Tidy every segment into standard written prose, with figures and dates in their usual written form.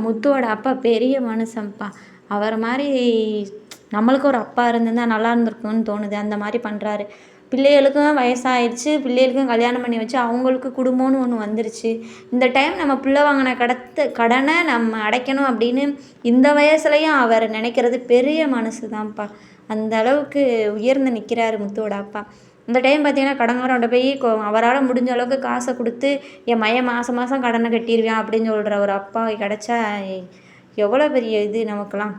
முத்துவோட அப்பா பெரிய மனுஷன்ப்பா. அவர மாரி நம்மளுக்கு ஒரு அப்பா இருந்திருந்தா நல்லா இருந்திருக்கும்னு தோணுது. அந்த மாரி பண்றாரு. பிள்ளைகளுக்கும் வயசாயிருச்சு. பிள்ளைகளுக்கும் கல்யாணம் பண்ணி வச்சு, அவங்களுக்கு குடும்பம்னு ஒண்ணு வந்துருச்சு. இந்த டைம் நம்ம புள்ள வாங்குன கடன நம்ம அடைக்கணும் அப்படின்னு இந்த வயசுலயும் அவர் நெனைக்கிறது பெரிய மனசு தான்ப்பா. அந்த அளவுக்கு உயர்ந்து நிக்கிறாரு முத்துவோட அப்பா. இந்த டைம் பார்த்தீங்கன்னா, கடன்காரன்ட்ட போய் அவரால முடிஞ்ச அளவுக்கு காச குடுத்து, என் மயன் மாசம் மாசம் கடன கட்டிருவான் அப்படின்னு சொல்ற ஒரு அப்பா கெடைச்சா, எவ்வளோ பெரிய இது நமக்கெல்லாம்.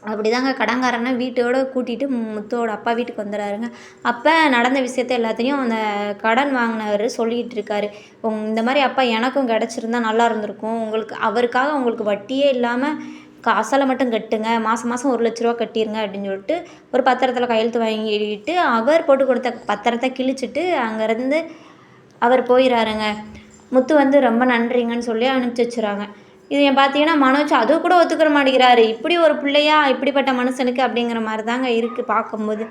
அப்படிதாங்க கடன்காரன வீட்டோட கூட்டிட்டு முத்துவோட அப்பா வீட்டுக்கு வந்துறாருங்க. அப்ப நடந்த விஷயத்த எல்லாத்தையும் அந்த கடன் வாங்குனவரு சொல்லிட்டு இருக்காரு. இந்த மாரி அப்பா எனக்கும் கிடைச்சிருந்தா நல்லா இருந்திருக்கும். அவருக்காக உங்களுக்கு வட்டியே இல்லாம அசல மட்டும் கட்டுங்க. மாசம் மாசம் ரூ. 1,00,000 கட்டிருங்க அப்படின்னு சொல்லிட்டு ஒரு பத்திரத்துல கையெழுத்து வாங்கிட்டு, அவர் போட்டு கொடுத்த பத்திரத்த கிழிச்சிட்டு அங்கருந்து அவர் போயிறாருங்க. முத்து வந்து ரொம்ப நன்றிங்கன்னு சொல்லி அனுப்பிச்சு வச்சுறாங்க. இது பார்த்தீங்கன்னா, மனோஜ் அது கூட ஒத்துக்கிற மாட்டேங்கிறாரு. இப்படி ஒரு பிள்ளையா இப்படிப்பட்ட மனுஷனுக்கு அப்படிங்கிற மாரி தாங்க இருக்கு பார்க்கும்போது.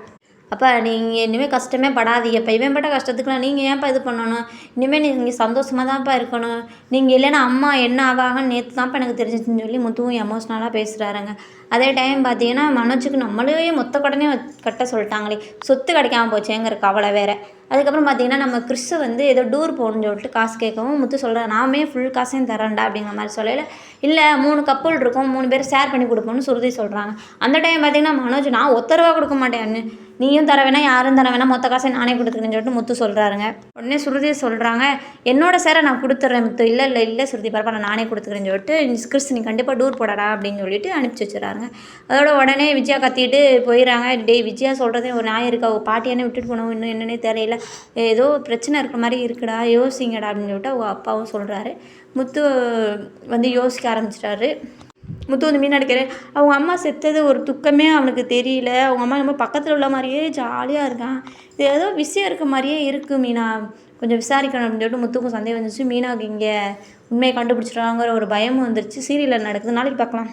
அப்பா நீங்க இனிமே கஷ்டமே படாதீங்கப்பா. இவன் பட்ட கஷ்டத்துக்குலாம் நீங்க ஏன்ப்பா இது பண்ணணும்? இனிமே நீங்க சந்தோஷமா தான்ப்பா இருக்கணும். நீங்க இல்லைன்னா அம்மா என்ன ஆவாங்கன்னு நேத்து தான்ப்பா எனக்கு தெரிஞ்சுச்சுன்னு சொல்லி முத்துவும் எமோஷனலா பேசுறாருங்க. அதே டைம் பார்த்தீங்கன்னா, மனோஜுக்கு நம்மளவே மொத்த கடனையும் கட்ட சொல்லிட்டாங்களே! சொத்து கிடைக்காம போச்சேங்கிற கவலை வேற. அதுக்கப்புறம் பார்த்தீங்கன்னா, நம்ம கிறிஸ் வந்து ஏதோ டூர் போகணும்னு சொல்லிட்டு காசு கேட்கவும், முத்து சொல்றாரு, "நாமே ஃபுல் காசையும் தரேன்டா" அப்படிங்கிற மாரி சொல்லையில, "இல்ல 3 கப்புள் இருக்கோம். 3 பேர் ஷேர் பண்ணி குடுப்போம்னு" சுருதி சொல்றாங்க. அந்த டைம் பார்த்தீங்கன்னா, மனோஜ் "நான் ரூ. 1 குடுக்க மாட்டேன். நீயும் தர வேணாம், யாரும் தர வேணாம். மொத்த காசையும் நானே குடுத்துக்கிறேன்னு" சொல்லிட்டு முத்து சொல்றாருங்க. உடனே சுருதி சொல்றாங்க, "என்னோட ஷேர நான் குடுத்துர்றேன் முத்து." இல்ல சுருதி பரவால்ல நானே குடுத்துக்கிறேன்னு சொல்லிட்டு, "கிறிஸ் நீ கண்டிப்பா டூர் போடா" அப்படின்னு சொல்லிட்டு அனுப்பிச்சு வச்சுறாருங்க. அதோட உடனே விஜயா கத்திட்டு போயிறாங்க. "டேய் விஜயா சொல்றதே ஒரு நியாயம் இருக்கா? உன் பாட்டியானே விட்டுட்டு போனவ இன்னும் என்னன்னே தெரியல. ஏதோ பிரச்சனை இருக்கிற மாரி இருக்குடா. யோசிங்கடா" அப்படின்னு சொல்லிட்டு அவங்க அப்பாவும் சொல்றாரு. முத்து வந்து யோசிக்க ஆரம்பிச்சிட்டாரு. முத்து வந்து மீனா எடுக்கிறாரு. அவங்க அம்மா செத்தது ஒரு துக்கமே அவனுக்கு தெரியல. அவங்க அம்மா நம்ம பக்கத்துல உள்ள மாரியே ஜாலியா இருக்கான். இது ஏதோ விஷயம் இருக்க மாரியே இருக்கு மீனா. கொஞ்சம் விசாரிக்கணும் அப்படின்னு சொல்லிட்டு முத்துக்கும் சந்தேகம் வந்துச்சு. மீனாவுக்கு இங்க உண்மைய கண்டுபிடிச்சிருவாங்கிற ஒரு பயமும் வந்துருச்சு. சீரியல் நடக்குது. நாளைக்கு பார்க்கலாம்.